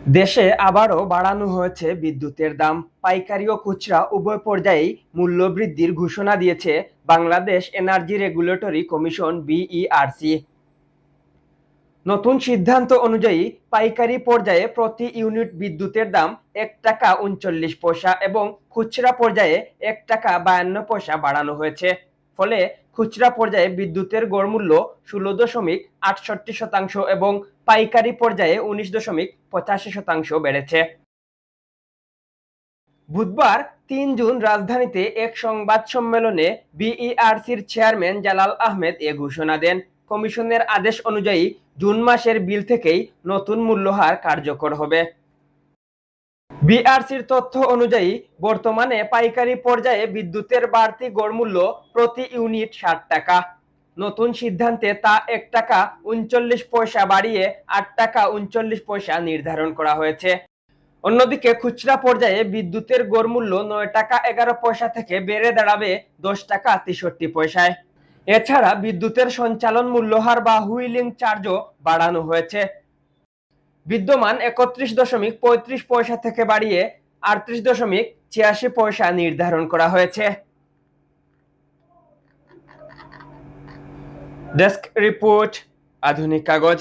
দেশে আবারও বাড়ানো হয়েছে বিদ্যুতের দাম। পাইকারি ও খুচরা উভয় পর্যায়েই মূল্য বৃদ্ধির ঘোষণা দিয়েছে Bangladesh energy regulatory commission BERC. নতুন সিদ্ধান্ত অনুযায়ী পাইকারি পর্যায়ে প্রতি ইউনিট বিদ্যুতের দাম 1 টাকা 39 পয়সা এবং খুচরা পর্যায়ে 1 টাকা 52 পয়সা বাড়ানো হয়েছে। ফলে খুচরা পর্যায়ে বিদ্যুতের গড় মূল্য 16.68% এবং পাইকারি পর্যায়ে 19.85% বেড়েছে। বুধবার ৩ জুন রাজধানীতে এক সংবাদ সম্মেলনে বিইআরসির চেয়ারম্যান জালাল আহমেদ এ ঘোষণা দেন। কমিশনের আদেশ অনুযায়ী জুন মাসের বিল থেকেই নতুন মূল্যহার কার্যকর হবে। বিইআরসির তথ্য অনুযায়ী বর্তমানে পাইকারি পর্যায়ে বিদ্যুতের বাড়তি গড় মূল্য প্রতি ইউনিট 60 টাকা। নতুন সিদ্ধান্তে তা 1 টাকা 39 পয়সা বাড়িয়ে 8 টাকা 39 পয়সা নির্ধারণ করা হয়েছে। অন্যদিকে খুচরা পর্যায়ে বিদ্যুতের গড় মূল্য 9 টাকা 11 পয়সা থেকে বেড়ে দাঁড়াবে 10 টাকা 63 পয়সায়। এছাড়া বিদ্যুতের সঞ্চালন মূল্যহার বা হুইলিং চার্জও বাড়ানো হয়েছে। বিদ্যমান 31.35 পয়সা থেকে বাড়িয়ে 38.86 পয়সা নির্ধারণ করা হয়েছে। ডেস্ক রিপোর্ট, আধুনিক কাগজ।